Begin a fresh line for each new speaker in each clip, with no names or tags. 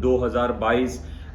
2022।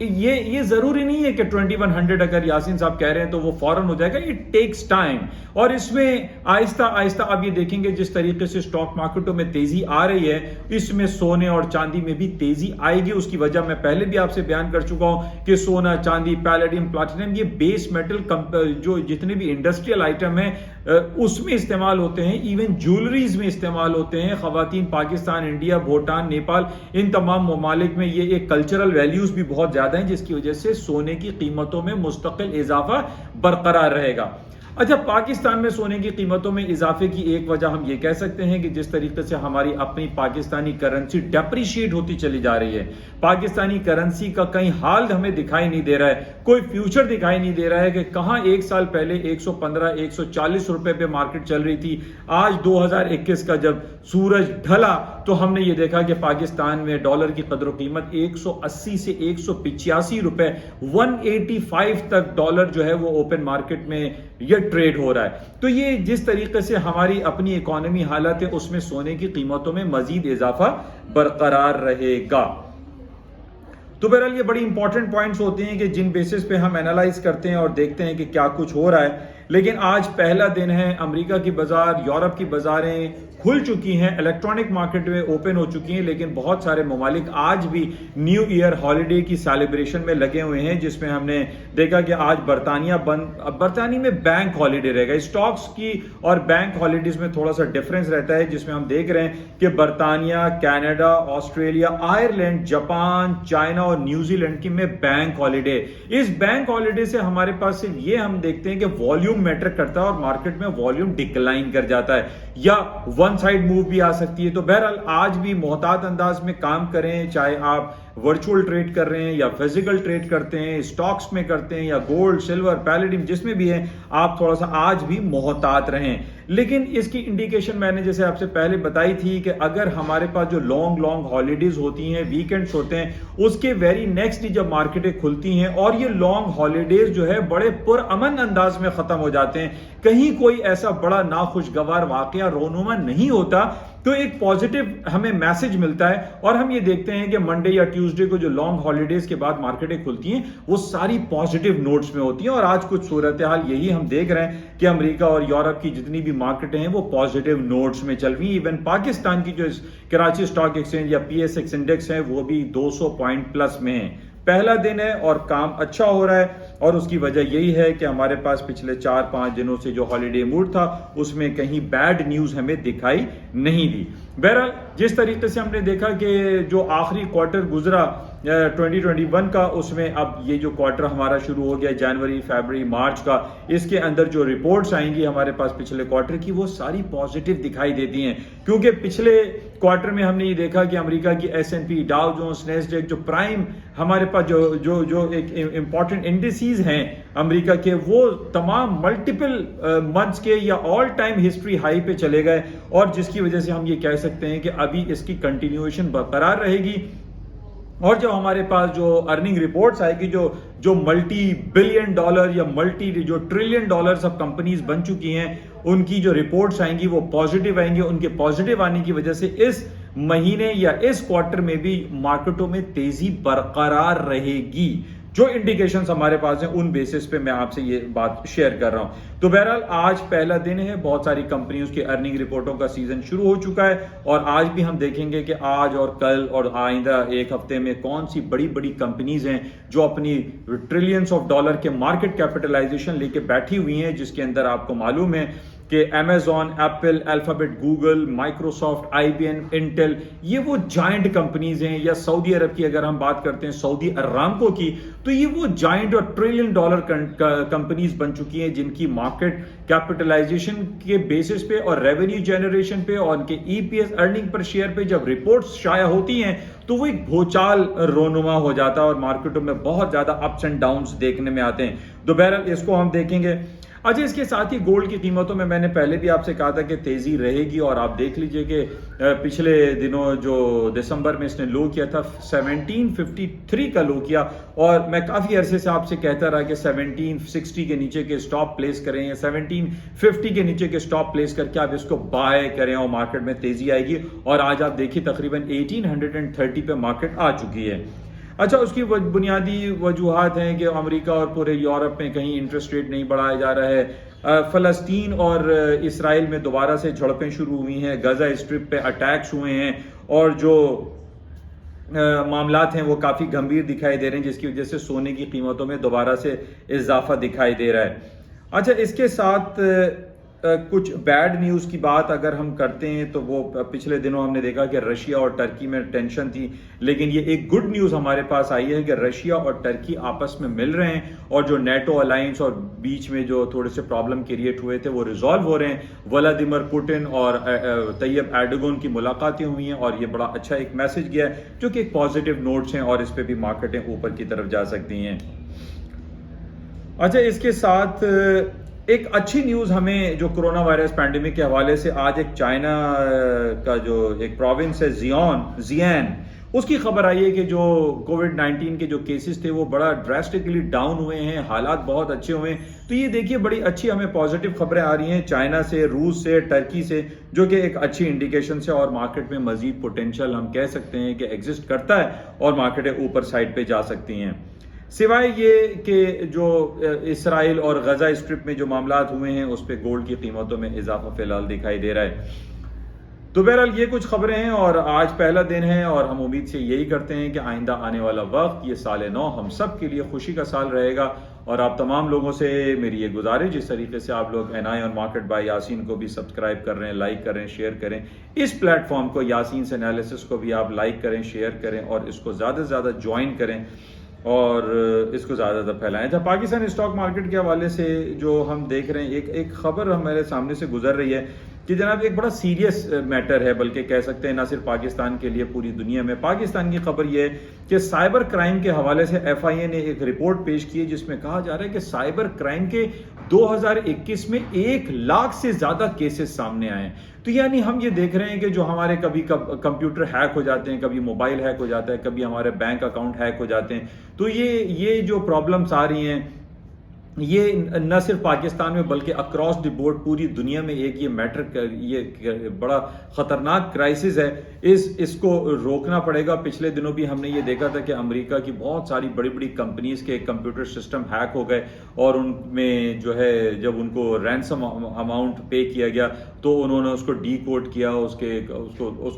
یہ ضروری نہیں ہے کہ 2100 اگر یاسین صاحب کہہ رہے ہیں تو وہ فوراً ہو جائے گا. It takes time. اور اس میں آہستہ آہستہ آپ یہ دیکھیں گے جس طریقے سے اسٹاک مارکیٹوں میں تیزی آ رہی ہے اس میں سونے اور چاندی میں بھی تیزی آئے گی. اس کی وجہ میں پہلے بھی آپ سے بیان کر چکا ہوں کہ سونا, چاندی, پیلیڈیم, پلاٹینم یہ بیس میٹل جو جتنے بھی انڈسٹریل آئٹم ہیں اس میں استعمال ہوتے ہیں, ایون جیولریز میں استعمال ہوتے ہیں. خواتین پاکستان, انڈیا, بھوٹان, نیپال ان تمام ممالک میں یہ ایک کلچرل ویلیوز بھی بہت زیادہ ہیں جس کی وجہ سے سونے کی قیمتوں میں مستقل اضافہ برقرار رہے گا. اچھا, پاکستان میں سونے کی قیمتوں میں اضافے کی ایک وجہ ہم یہ کہہ سکتے ہیں کہ جس طریقے سے ہماری اپنی پاکستانی کرنسی ڈیپریشیٹ ہوتی چلی جا رہی ہے. پاکستانی کرنسی کا کہیں حال ہمیں دکھائی نہیں دے رہا ہے, کوئی فیوچر دکھائی نہیں دے رہا ہے کہ کہاں ایک سال پہلے 115 140 روپے پہ مارکیٹ چل رہی تھی. آج 2021 کا جب سورج ڈھلا تو ہم نے یہ دیکھا کہ پاکستان میں ڈالر کی قدر و قیمت 180 سے 185 روپے 185 تک ڈالر جو ہے وہ اوپن مارکیٹ میں یہ ٹریڈ ہو رہا ہے. تو یہ جس طریقے سے ہماری اپنی اکانومی حالت ہے اس میں سونے کی قیمتوں میں مزید اضافہ برقرار رہے گا. تو بہرحال یہ بڑی امپورٹنٹ پوائنٹس ہوتے ہیں کہ جن بیسس پہ ہم انالائز کرتے ہیں اور دیکھتے ہیں کہ کیا کچھ ہو رہا ہے. لیکن آج پہلا دن ہے, امریکہ کی بازار, یورپ کی بازاریں کھل چکی ہیں, الیکٹرانک مارکیٹ میں اوپن ہو چکی ہیں, لیکن بہت سارے ممالک آج بھی نیو ایئر ہالیڈے کی سیلیبریشن میں لگے ہوئے ہیں, جس میں ہم نے دیکھا کہ آج برطانیہ بند, برطانیہ میں بینک ہالیڈے رہے گا. اسٹاکس کی اور بینک ہالیڈیز میں تھوڑا سا ڈفرنس رہتا ہے, جس میں ہم دیکھ رہے ہیں کہ برطانیہ, Canada, Australia, Ireland, Japan, China اور نیوزی لینڈ کی میں بینک ہالیڈے. اس بینک ہالیڈے سے ہمارے پاس صرف یہ ہم دیکھتے ہیں کہ والیوم میٹر کرتا ہے اور مارکیٹ میں والیوم ڈکلائن کر جاتا ہے یا ون سائیڈ موو بھی آ سکتی ہے. تو بہرحال آج بھی محتاط انداز میں کام کریں, چاہے آپ ورچوئل ٹریڈ کر رہے ہیں یا فزیکل ٹریڈ کرتے ہیں, اسٹاکس میں کرتے ہیں یا گولڈ, سلور, پیلیڈیم جس میں بھی ہے, آپ تھوڑا سا آج بھی محتاط رہیں. لیکن اس کی انڈیکیشن میں نے جیسے آپ سے پہلے بتائی تھی کہ اگر ہمارے پاس جو لانگ ہالیڈیز ہوتی ہیں, ویکینڈز ہوتے ہیں, اس کے ویری نیکسٹ ڈے جب مارکیٹیں کھلتی ہیں اور یہ لانگ ہالیڈیز جو ہے بڑے پرامن انداز میں ختم ہو جاتے ہیں, کہیں کوئی ایسا بڑا ناخوشگوار واقعہ رونما نہیں ہوتا, تو ایک پازیٹیو ہمیں میسج ملتا ہے. اور ہم یہ دیکھتے ہیں کہ منڈے یا ٹیوزڈے کو جو لانگ ہالیڈیز کے بعد مارکیٹیں کھلتی ہیں وہ ساری پازیٹیو نوٹس میں ہوتی ہیں. اور آج کچھ صورتحال یہی ہم دیکھ رہے ہیں کہ امریکہ اور یورپ کی جتنی بھی مارکیٹیں ہیں وہ پازیٹیو نوٹس میں چل رہی ہیں. ایون پاکستان کی جو کراچی اسٹاک ایکسچینج یا پی ایس ایکس انڈیکس ہے وہ بھی 200 پوائنٹ پلس میں ہیں. پہلا دن ہے اور کام اچھا ہو رہا ہے, اور اس کی وجہ یہی ہے کہ ہمارے پاس پچھلے 4-5 دنوں سے جو ہالیڈے موڈ تھا اس میں کہیں بیڈ نیوز ہمیں دکھائی نہیں دی. بہرحال جس طریقے سے ہم نے دیکھا کہ جو آخری کوارٹر گزرا 2021 کا, اس میں اب یہ جو کوارٹر ہمارا شروع ہو گیا جنوری, فیبرری, مارچ کا, اس کے اندر جو رپورٹس آئیں گی ہمارے پاس پچھلے کوارٹر کی وہ ساری پازیٹیو دکھائی دیتی ہیں. کیونکہ پچھلے کوارٹر میں ہم نے یہ دیکھا کہ امریکہ کی S&P, ڈاؤ جونز, نیسڈیک, جو پرائم ہمارے پاس جو ایک امپورٹنٹ انڈیسیز ہیں امریکہ کے, وہ تمام ملٹیپل منتھس کے یا آل ٹائم ہسٹری ہائی پہ چلے گئے, اور جس کی وجہ سے ہم یہ کہہ سکتے ہیں کہ ابھی اس کی کنٹینیویشن برقرار رہے گی. اور جب ہمارے پاس جو ارننگ رپورٹس آئے گی جو ملٹی بلین ڈالر یا جو ٹریلین ڈالرز اب کمپنیز بن چکی ہیں, ان کی جو رپورٹس آئیں گی وہ پازیٹیو آئیں گی. ان کے پازیٹیو آنے کی وجہ سے اس مہینے یا اس کوارٹر میں بھی مارکیٹوں میں تیزی برقرار رہے گی. جو انڈیکیشنز ہمارے پاس ہیں ان بیسس پہ میں آپ سے یہ بات شیئر کر رہا ہوں. تو بہرحال آج پہلا دن ہے, بہت ساری کمپنیوں کے ارننگ رپورٹوں کا سیزن شروع ہو چکا ہے, اور آج بھی ہم دیکھیں گے کہ آج اور کل اور آئندہ ایک ہفتے میں کون سی بڑی بڑی کمپنیز ہیں جو اپنی ٹریلینز آف ڈالر کے مارکیٹ کیپٹلائزیشن لے کے بیٹھی ہوئی ہیں, جس کے اندر آپ کو معلوم ہے کہ Amazon, Apple, Alphabet, Google, Microsoft, I B M, Intel, یہ وہ جائنٹ کمپنیز ہیں. یا سعودی عرب کی اگر ہم بات کرتے ہیں, سعودی ارامکو کی, تو یہ وہ جائنٹ اور ٹریلین ڈالر کمپنیز بن چکی ہیں جن کی مارکیٹ کیپٹلائزیشن کے بیسس پہ اور ریونیو جنریشن پہ اور ان کے ای پی ایس ارننگ پر شیئر پہ جب رپورٹس شائع ہوتی ہیں تو وہ ایک بھوچال رونما ہو جاتا ہے اور مارکیٹوں میں بہت زیادہ اپس اینڈ ڈاؤنز دیکھنے میں آتے ہیں. تو بہرحال اس کو ہم دیکھیں گے. اچھا, اس کے ساتھ ہی گولڈ کی قیمتوں میں نے پہلے بھی آپ سے کہا تھا کہ تیزی رہے گی, اور آپ دیکھ لیجئے کہ پچھلے دنوں جو دسمبر میں اس نے لو کیا تھا 1753 کا لو کیا, اور میں کافی عرصے سے آپ سے کہتا رہا کہ 1760 کے نیچے کے سٹاپ پلیس کریں یا 1750 کے نیچے کے سٹاپ پلیس کر کے آپ اس کو بائے کریں اور مارکیٹ میں تیزی آئے گی. اور آج آپ دیکھیے تقریباً 1830 پہ مارکیٹ آ چکی ہے. اچھا، اس کی بنیادی وجوہات ہیں کہ امریکہ اور پورے یورپ میں کہیں انٹرسٹ ریٹ نہیں بڑھایا جا رہا ہے، فلسطین اور اسرائیل میں دوبارہ سے جھڑپیں شروع ہوئی ہیں، غزہ اسٹرپ پہ اٹیکس ہوئے ہیں، اور جو معاملات ہیں وہ کافی گھمبیر دکھائی دے رہے ہیں، جس کی وجہ سے سونے کی قیمتوں میں دوبارہ سے اضافہ دکھائی دے رہا ہے۔ اچھا، اس کے ساتھ کچھ بیڈ نیوز کی بات اگر ہم کرتے ہیں تو وہ پچھلے دنوں ہم نے دیکھا کہ رشیا اور ٹرکی میں ٹینشن تھی، لیکن یہ ایک گڈ نیوز ہمارے پاس آئی ہے کہ رشیا اور ٹرکی آپس میں مل رہے ہیں، اور جو نیٹو الائنس اور بیچ میں جو تھوڑے سے پرابلم کریٹ ہوئے تھے وہ ریزالو ہو رہے ہیں۔ ولادیمیر پوٹن اور طیب ایرڈوغان کی ملاقاتیں ہوئی ہیں، اور یہ بڑا اچھا ایک میسج گیا ہے جو کہ ایک پازیٹیو نوٹس ہیں، اور اس پہ بھی مارکیٹیں اوپر کی طرف جا سکتی ہیں۔ اچھا، اس کے ساتھ ایک اچھی نیوز ہمیں جو کرونا وائرس پینڈیمک کے حوالے سے، آج ایک چائنا کا جو ایک پروونس ہے زیان، اس کی خبر آئی ہے کہ جو کووڈ-19 کے جو کیسز تھے وہ بڑا ڈراسٹکلی ڈاؤن ہوئے ہیں، حالات بہت اچھے ہوئے ہیں۔ تو یہ دیکھیے بڑی اچھی ہمیں پازیٹیو خبریں آ رہی ہیں چائنا سے، روس سے، ٹرکی سے، جو کہ ایک اچھی انڈیکیشن سے، اور مارکیٹ میں مزید پوٹینشیل ہم کہہ سکتے ہیں کہ ایگزسٹ کرتا ہے، اور مارکیٹیں اوپر سائڈ پہ جا سکتی ہیں۔ سوائے یہ کہ جو اسرائیل اور غزہ اسٹرپ میں جو معاملات ہوئے ہیں اس پہ گولڈ کی قیمتوں میں اضافہ فی الحال دکھائی دے رہا ہے۔ تو بہرحال یہ کچھ خبریں ہیں، اور آج پہلا دن ہے، اور ہم امید سے یہی کرتے ہیں کہ آئندہ آنے والا وقت، یہ سال نو ہم سب کے لیے خوشی کا سال رہے گا۔ اور آپ تمام لوگوں سے میری یہ گزارش، جس طریقے سے آپ لوگ NI اور مارکیٹ بائی یاسین کو بھی سبسکرائب کر رہے ہیں، لائک کریں، شیئر کریں، اس پلیٹ فارم کو یاسین's انالیسس کو بھی آپ لائک کریں، شیئر کریں، اور اس کو زیادہ سے زیادہ جوائن کریں، اور اس کو زیادہ زیادہ پھیلائیں۔ اچھا، پاکستان اسٹاک مارکیٹ کے حوالے سے جو ہم دیکھ رہے ہیں، ایک خبر ہمارے سامنے سے گزر رہی ہے کہ جناب ایک بڑا سیریس میٹر ہے، بلکہ کہہ سکتے ہیں نہ صرف پاکستان کے لیے، پوری دنیا میں۔ پاکستان کی خبر یہ ہے کہ سائبر کرائم کے حوالے سے FIA نے ایک رپورٹ پیش کی ہے، جس میں کہا جا رہا ہے کہ سائبر کرائم کے 2021 میں 1 لاکھ سے زیادہ کیسز سامنے آئے ہیں۔ تو یعنی ہم یہ دیکھ رہے ہیں کہ جو ہمارے کبھی کمپیوٹر ہیک ہو جاتے ہیں، کبھی موبائل ہیک ہو جاتا ہے، کبھی ہمارے بینک اکاؤنٹ ہیک ہو جاتے ہیں، تو یہ جو پرابلمس آ رہی ہیں، یہ نہ صرف پاکستان میں بلکہ اکراس دی بورڈ پوری دنیا میں ایک یہ میٹر، یہ بڑا خطرناک کرائسس ہے۔ اس کو روکنا پڑے گا۔ پچھلے دنوں بھی ہم نے یہ دیکھا تھا کہ امریکہ کی بہت ساری بڑی بڑی کمپنیز کے کمپیوٹر سسٹم ہیک ہو گئے، اور ان میں جو ہے جب ان کو رینسم اماؤنٹ پے کیا گیا تو انہوں نے اس کو ڈی کوڈ کیا، اس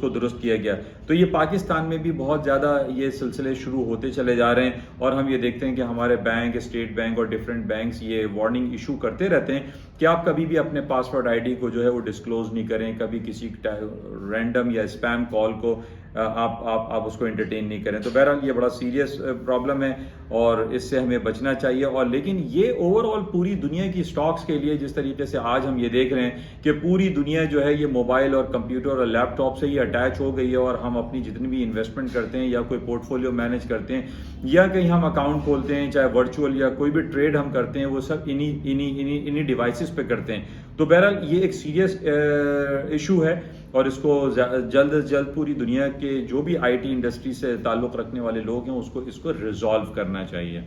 کو درست کیا گیا۔ تو یہ پاکستان میں بھی بہت زیادہ یہ سلسلے شروع ہوتے چلے جا رہے ہیں، اور ہم یہ دیکھتے ہیں کہ ہمارے بینک، اسٹیٹ بینک اور ڈفرینٹ بینکس یہ وارننگ ایشو کرتے رہتے ہیں کہ آپ کبھی بھی اپنے پاسورڈ ID کو جو ہے وہ ڈسکلوز نہیں کریں، کبھی کسی رینڈم یا اسپیم کال کو آپ اس کو انٹرٹین نہیں کریں۔ تو بہرحال یہ بڑا سیریس پرابلم ہے، اور اس سے ہمیں بچنا چاہیے۔ اور لیکن یہ اوور آل پوری دنیا کی سٹاکس کے لیے، جس طریقے سے آج ہم یہ دیکھ رہے ہیں کہ پوری دنیا جو ہے یہ موبائل اور کمپیوٹر اور لیپ ٹاپ سے یہ اٹیچ ہو گئی ہے، اور ہم اپنی جتنی بھی انویسٹمنٹ کرتے ہیں یا کوئی پورٹ فولیو مینیج کرتے ہیں یا کہیں ہم اکاؤنٹ کھولتے ہیں، چاہے ورچوئل یا کوئی بھی ٹریڈ ہم کرتے ہیں، وہ سب انہی ڈیوائسز پہ کرتے ہیں۔ تو بہرحال یہ ایک سیریس ایشو ہے، اور اس کو جلد از جلد پوری دنیا کے جو بھی IT انڈسٹری سے تعلق رکھنے والے لوگ ہیں اس کو ریزالو کرنا چاہیے۔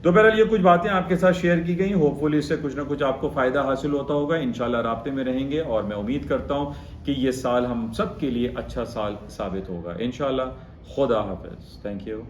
تو بہرحال یہ کچھ باتیں آپ کے ساتھ شیئر کی گئیں، ہوپ فلی اس سے کچھ نہ کچھ آپ کو فائدہ حاصل ہوتا ہوگا۔ انشاءاللہ رابطے میں رہیں گے، اور میں امید کرتا ہوں کہ یہ سال ہم سب کے لیے اچھا سال ثابت ہوگا انشاءاللہ۔ خدا حافظ، تھینک یو۔